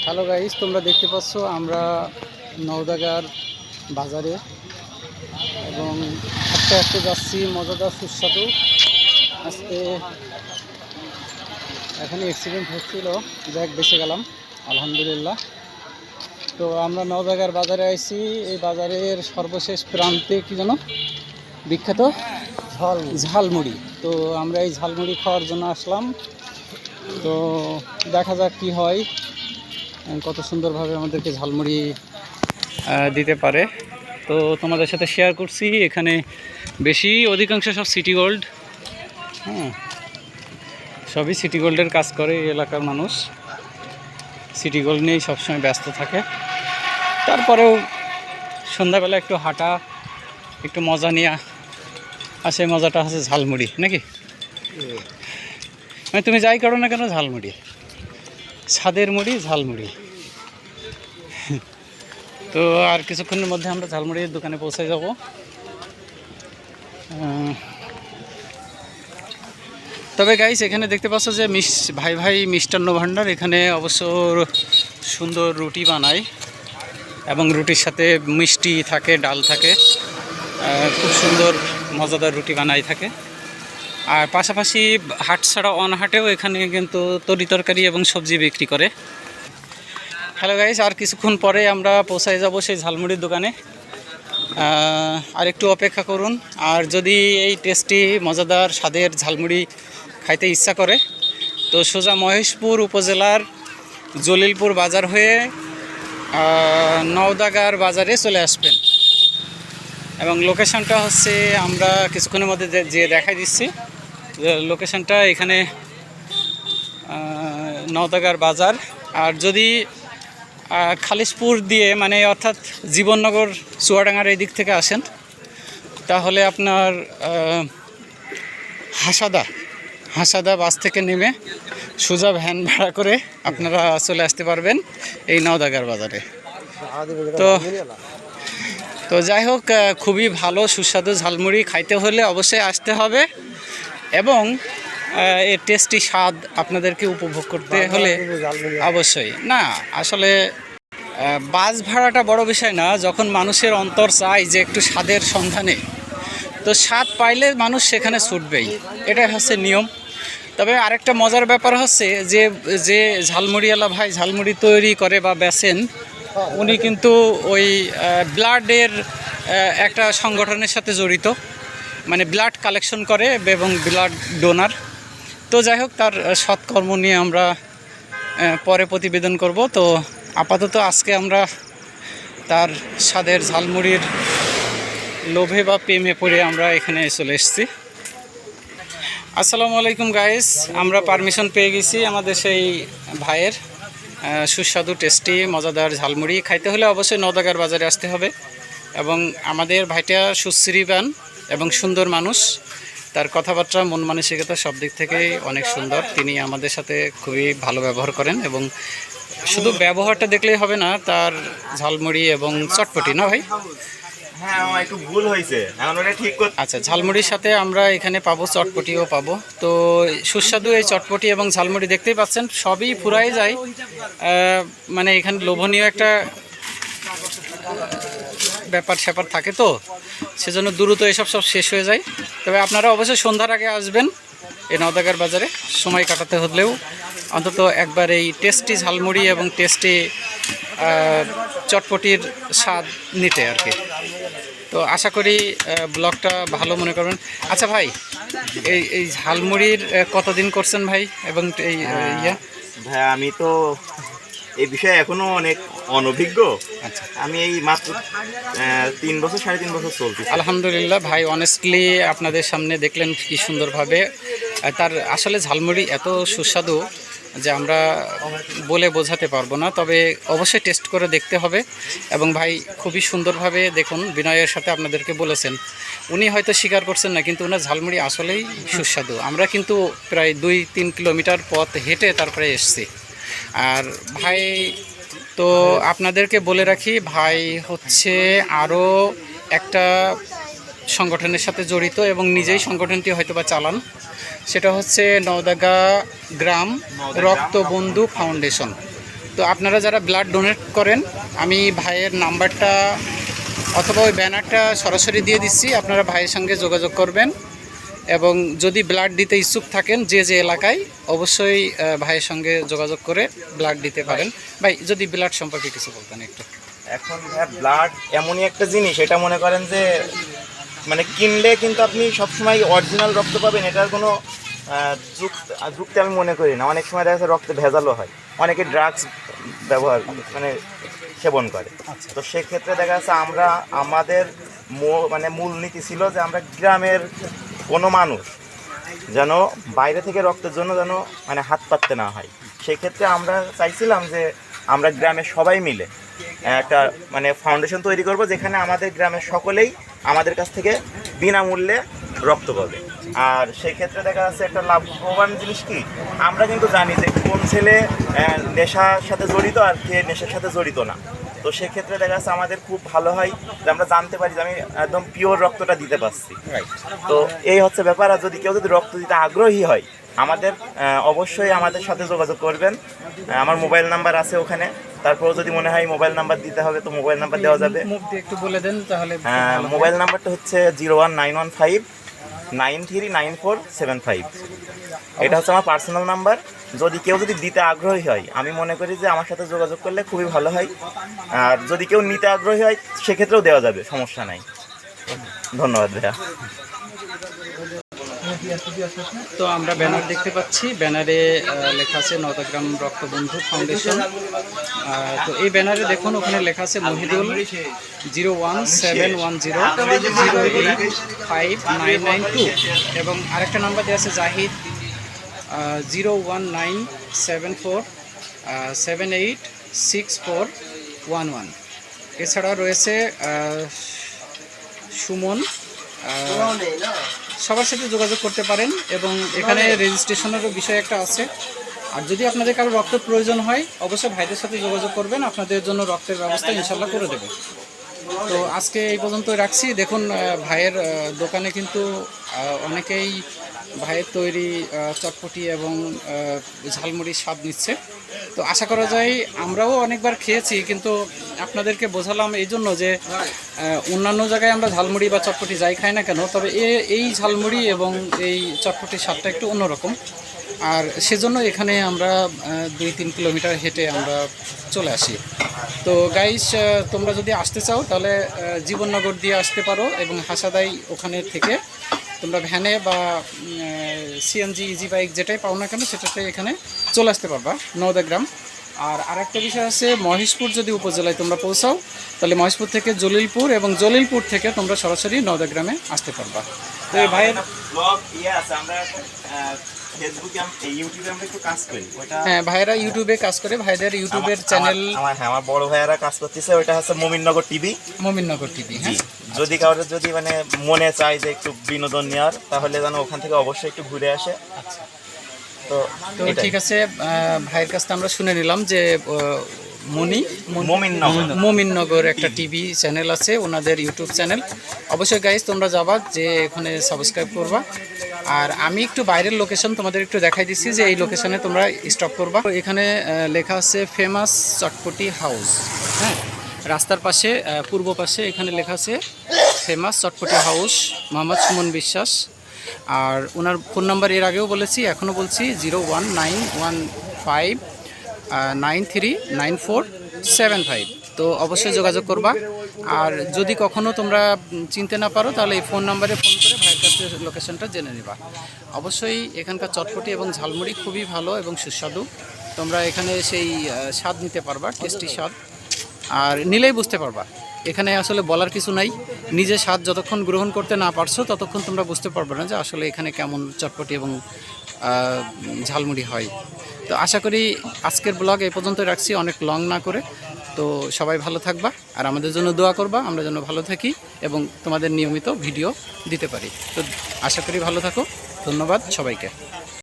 Hello guys, তোমরা দেখতে পাচ্ছ আমরা নওদাগার বাজারে এবং হাঁটতে হাঁটতে যাচ্ছি। মজাদার সুস্বাদু। আজকে এখানে অ্যাক্সিডেন্ট হচ্ছিল, যাক বেঁচে গেলাম আলহামদুলিল্লাহ। তো আমরা নওদাগার বাজারে আইছি। এই বাজারের সর্বশেষ প্রান্তে কি যেন বিখ্যাত ঝালমুড়ি। তো আমরা এই ঝালমুড়ি খাওয়ার জন্য আসলাম। তো দেখা যাক কি হয়, কত সুন্দরভাবে আমাদেরকে ঝালমুড়ি দিতে পারে। তো তোমাদের সাথে শেয়ার করছি। এখানে অধিকাংশ সব সিটি গোল্ড, হ্যাঁ, সবই সিটি গোল্ডের কাজ করে এই এলাকার মানুষ। সিটি গোল্ড নিয়েই সবসময় ব্যস্ত থাকে। তারপরেও সন্ধ্যাবেলা একটু হাঁটা, একটু মজা নিয়ে আর সেই মজাটা হচ্ছে ঝালমুড়ি, নাকি? মানে তুমি যাই করো না কেন, ঝালমুড়ি, ছাদের মুড়ি, ঝালমুড়ি। তো আর কিছুক্ষণের মধ্যে আমরা ঝালমুড়ির দোকানে পৌঁছে যাব। তবে গাইস, এখানে দেখতে পাচ্ছ যে ভাই ভাই মিষ্টান্ন ভাণ্ডার। এখানে অবশ্য সুন্দর রুটি বানায় এবং রুটির সাথে মিষ্টি থাকে, ডাল থাকে, খুব সুন্দর মজাদার রুটি বানাই থাকে। আর পাশাপাশি হাট ছাড়া অনহাটেও এখানে কিন্তু তরি তরকারি এবং সবজি বিক্রি করে। হ্যালো গাইস, আর কিছুক্ষণ পরে আমরা পৌঁছায় যাব সেই ঝালমুড়ির দোকানে। আর একটু অপেক্ষা করুন। আর যদি এই টেস্টি মজাদার স্বাদের ঝালমুড়ি খাইতে ইচ্ছা করে তো সোজা মহেশপুর উপজেলার জলিলপুর বাজার হয়ে নওদাগার বাজারে চলে আসবেন। এবং লোকেশনটা হচ্ছে, আমরা কিছুক্ষণের মধ্যে যে দেখাই দিচ্ছি লোকেশনটা। এখানে নওদাগার বাজার। আর যদি খালিশপুর দিয়ে, মানে অর্থাৎ জীবননগর চুয়াডাঙ্গার এই দিক থেকে আসেন, তাহলে আপনার হাসাদা বাস থেকে নেমে সোজা ভ্যান ভাড়া করে আপনারা চলে আসতে পারবেন এই নওদাগার বাজারে। তো যাই হোক, খুবই ভালো সুস্বাদু ঝালমুড়ি খাইতে হলে অবশ্যই আসতে হবে এবং এর টেস্টি স্বাদ আপনাদেরকে উপভোগ করতে হলে অবশ্যই। না, আসলে বাস ভাড়াটা বড় বিষয় না, যখন মানুষের অন্তর চায় যে একটু স্বাদের সন্ধানে, তো স্বাদ পাইলে মানুষ সেখানে ছুটবেই, এটাই হচ্ছে নিয়ম। তবে আরেকটা মজার ব্যাপার হচ্ছে যে ঝালমুড়িওয়ালা ভাই ঝালমুড়ি তৈরি করে বা বেচেন, উনি কিন্তু ওই ব্লাডের একটা সংগঠনের সাথে জড়িত, মানে ব্লাড কালেকশন করে এবং ব্লাড ডোনার। তো যাই হোক, তার সৎকর্ম নিয়ে আমরা পরে প্রতিবেদন করব। তো আপাতত আজকে আমরা তার স্বাদের ঝালমুড়ির লোভে বা প্রেমে পড়ে আমরা এখানে চলে এসেছি। আসসালামু আলাইকুম গাইস, আমরা পারমিশন পেয়ে গেছি আমাদের সেই ভাইয়ের সুস্বাদু টেস্টি মজাদার ঝালমুড়ি খাইতে হলে অবশ্যই নওদাগার বাজারে আসতে হবে। এবং আমাদের ভাইটা সুশ্রীবান এবং সুন্দর মানুষ, তার কথাবার্তা, মন মানসিকতা সব দিক থেকেই অনেক সুন্দর। তিনি আমাদের সাথে খুবই ভালো ব্যবহার করেন এবং শুধু ব্যবহারটা দেখলেই হবে না, তার ঝালমুড়ি এবং চটপটি, না ভাই? হ্যাঁ, একটু ভুল হয়েছে, এখন ওটা ঠিক করতে। আচ্ছা, ঝালমুড়ির সাথে আমরা এখানে পাবো চটপটিও পাবো। তো সুস্বাদু এই চটপটি এবং ঝালমুড়ি দেখতেই পাচ্ছেন, সবই ফুরাই যায়। মানে এখানে লোভনীয় একটা ব্যাপার স্যাপার থাকে, তো সেজন্য দ্রুত এসব সব শেষ হয়ে যায়। তবে আপনারা অবশ্যই সন্ধ্যার আগে আসবেন এই নওদাগার বাজারে, সময় কাটাতে হলেও অন্তত একবার এই টেস্টি ঝালমুড়ি এবং টেস্টি চটপটির স্বাদ নিতে আর কি। তো আশা করি ব্লগটা ভালো মনে করবেন। আচ্ছা ভাই, এই ঝালমুড়ির কতদিন করছেন ভাই? এবং এই ভাই, আমি তো এই বিষয়ে এখনো অনেক অনভিজ্ঞ। আচ্ছা, আমি এই মাত্র 3 বছর 3.5 বছর চলছে। আলহামদুলিল্লাহ ভাই, অনেস্টলি আপনাদের সামনে দেখলেন কি সুন্দরভাবে তার আসলে ঝালমুড়ি এত সুস্বাদু যে আমরা বলে বোঝাতে পারবো না। তবে অবশ্যই টেস্ট করে দেখতে হবে। এবং ভাই খুবই সুন্দরভাবে দেখুন, বিনয়ের সাথে আপনাদেরকে বলেছেন, উনি হয়তো স্বীকার করছেন না, কিন্তু ওনার ঝালমুড়ি আসলেই সুস্বাদু। আমরা কিন্তু প্রায় 2-3 কিলোমিটার পথ হেঁটে তারপরে এসছি। আর ভাই, তো আপনাদেরকে বলে রাখি, ভাই হচ্ছে আরও একটা সংগঠনের সাথে জড়িত এবং নিজেই সংগঠনটি হয়তোবা চালান। সেটা হচ্ছে নওদাগা গ্রাম রক্তবন্ধু ফাউন্ডেশন। তো আপনারা যারা ব্লাড ডোনেট করেন, আমি ভাইয়ের নাম্বারটা অথবা ওই ব্যানারটা সরাসরি দিয়ে দিচ্ছি, আপনারা ভাইয়ের সঙ্গে যোগাযোগ করবেন। এবং যদি ব্লাড দিতে ইচ্ছুক থাকেন যে এলাকায়, অবশ্যই ভাইয়ের সঙ্গে যোগাযোগ করে ব্লাড দিতে পারেন। ভাই, যদি ব্লাড সম্পর্কে কিছু বলতেন একটু। এখন ব্লাড এমনই একটা জিনিস, এটা মনে করেন যে মানে কিনলে কিন্তু আপনি সবসময় অরিজিনাল রক্ত পাবেন, এটার কোনো যুক্তি আমি মনে করি না। অনেক সময় দেখা যাচ্ছে রক্তে ভেজালও হয়, অনেকে ড্রাগস ব্যবহার মানে সেবন করে। তো সেক্ষেত্রে দেখা যাচ্ছে আমরা আমাদের মানে মূলনীতি ছিল যে আমরা গ্রামের কোনো মানুষ যেন বাইরে থেকে রক্তের জন্য যেন মানে হাত পাততে না হয়। সেক্ষেত্রে আমরা চাইছিলাম যে আমরা গ্রামের সবাই মিলে একটা মানে ফাউন্ডেশন তৈরি করব, যেখানে আমাদের গ্রামের সকলেই আমাদের কাছ থেকে বিনামূল্যে রক্ত পাবে। আর সেই ক্ষেত্রে দেখা যাচ্ছে একটা লাভবান জিনিস কি, আমরা কিন্তু জানি যে কোন ছেলে নেশার সাথে জড়িত আর কে নেশার সাথে জড়িত না। তো সেক্ষেত্রে দেখা যাচ্ছে আমাদের খুব ভালো হয় যে আমরা জানতে পারি যে আমি একদম পিওর রক্তটা দিতে পারছি। তো এই হচ্ছে ব্যাপার। আর যদি কেউ যদি রক্ত দিতে আগ্রহী হয়, আমাদের অবশ্যই আমাদের সাথে যোগাযোগ করবেন। আমার মোবাইল নাম্বার আছে ওখানে, তারপর যদি মনে হয় মোবাইল নাম্বার দিতে হবে তো মোবাইল নাম্বার দেওয়া যাবে। একটু বলে দেন তাহলে। মোবাইল নাম্বারটা হচ্ছে 01915939475। এটা হচ্ছে আমার পার্সোনাল নাম্বার। যদি কেউ যদি দিতে আগ্রহী হয়, আমি মনে করি যে আমার সাথে যোগাযোগ করলে খুবই ভালো হয়। আর যদি কেউ নিতে আগ্রহী হয় সেক্ষেত্রেও দেওয়া যাবে, সমস্যা নাই। ধন্যবাদ ভাইয়া। তো আমরা ব্যানার দেখতে পাচ্ছি, ব্যানারে লেখা আছে নওদাগ্রাম রক্তবন্ধু ফাউন্ডেশন। তো এই ব্যানারে দেখুন, ওখানে লেখা আছে মহিদুল 01710085992 এবং আরেকটা নাম্বার দেওয়া আছে জাহিদ 01974786411। এছাড়া রয়েছে সুমন। সবার সাথে যোগাযোগ করতে পারেন এবং এখানে রেজিস্ট্রেশনেরও বিষয় একটা আছে। আর যদি আপনাদের কারো রক্তের প্রয়োজন হয়, অবশ্যই ভাইদের সাথে যোগাযোগ করবেন, আপনাদের জন্য রক্তের ব্যবস্থা ইনশাল্লাহ করে দেবে। তো আজকে এই পর্যন্তই রাখছি। দেখুন, ভাইয়ের দোকানে কিন্তু অনেকেই ভাইয়ের তৈরি চটপটি এবং ঝালমুড়ির স্বাদ নিচ্ছে। তো আশা করা যায়, আমরাও অনেকবার খেয়েছি, কিন্তু আপনাদেরকে বোঝালাম এই জন্য যে অন্যান্য জায়গায় আমরা ঝালমুড়ি বা চটপটি যাই খাই না কেন, তবে এই ঝালমুড়ি এবং এই চটপটির স্বাদটা একটু অন্যরকম। আর সেজন্য এখানে আমরা 2-3 কিলোমিটার হেঁটে আমরা চলে আসি। তো গাইস, তোমরা যদি আসতে চাও তাহলে জীবননগর দিয়ে আসতে পারো এবং হাসাদাই ওখানে থেকে তোমরা ভ্যানে বা সিএনজি ইজি বাইক যেটাই পাও না কেন সেটাতে এখানে চলে আসতে পারবা নওদাগ্রাম। আর আরেকটা বিষয় আছে, মহেশপুর যদি উপজেলায় তোমরা পৌঁছাও তাহলে মহেশপুর থেকে জলিলপুর এবং জলিলপুর থেকে তোমরা সরাসরি নওদাগ্রামে আসতে পারবা। তো এই ভাইয়ের হ্যাঁ, ভাইয়েরা ইউটিউবে কাজ করে, ভাইদের ইউটিউবের চ্যানেল আমার বড় ভাইয়েরা কাজ করতেছে, ওইটা হচ্ছে মমিননগর টিভি। মমিননগর টিভি। হ্যাঁ, যদি কারোর যদি মানে মনে চায় যে একটু বিনোদন নেওয়ার, তাহলে যেন ওখান থেকে অবশ্যই একটু ঘুরে আসে। তো ঠিক আছে, ভাইয়ের কাছ থেকে আমরা শুনে নিলাম যে মমিননগর একটা টিভি চ্যানেল আছে, ওনাদের ইউটিউব চ্যানেল। অবশ্যই গাইজ তোমরা যাবা, যে এখানে সাবস্ক্রাইব করবা। আর আমি একটু বাইরের লোকেশন তোমাদের একটু দেখাই দিচ্ছি, যে এই লোকেশনে তোমরা স্টপ করবা। এখানে লেখা আছে ফেমাস চটপটি হাউস। হ্যাঁ, রাস্তার পাশে পূর্ব পাশে এখানে লেখা আছে ফেমাস চটপটি হাউস, মোহাম্মদ সুমন বিশ্বাস। আর ওনার ফোন নাম্বার এর আগেও বলেছি, এখনও বলছি 01915939475। তো অবশ্যই যোগাযোগ করবা। আর যদি কখনও তোমরা চিনতে না পারো তাহলে এই ফোন নাম্বারে ফোন করে ভাইয়ের কাছে লোকেশনটা জেনে নিবা। অবশ্যই এখানকার চটপটি এবং ঝালমুড়ি খুবই ভালো এবং সুস্বাদু। তোমরা এখানে সেই স্বাদ নিতে পারবা, টেস্টি স্বাদ। আর নিলেই বুঝতে পারবা, এখানে আসলে বলার কিছু নাই। নিজে স্বাদ যতক্ষণ গ্রহণ করতে না পারছো ততক্ষণ তোমরা বুঝতে পারবে না যে আসলে এখানে কেমন চটপটি এবং ঝালমুড়ি হয়। তো আশা করি আজকের ব্লগ এই পর্যন্ত রাখছি, অনেক লং না করে। তো সবাই ভালো থাকবা আর আমাদের জন্য দোয়া করবা, আমরা যেন ভালো থাকি এবং তোমাদের নিয়মিত ভিডিও দিতে পারি। তো আশা করি ভালো থাকো। ধন্যবাদ সবাইকে।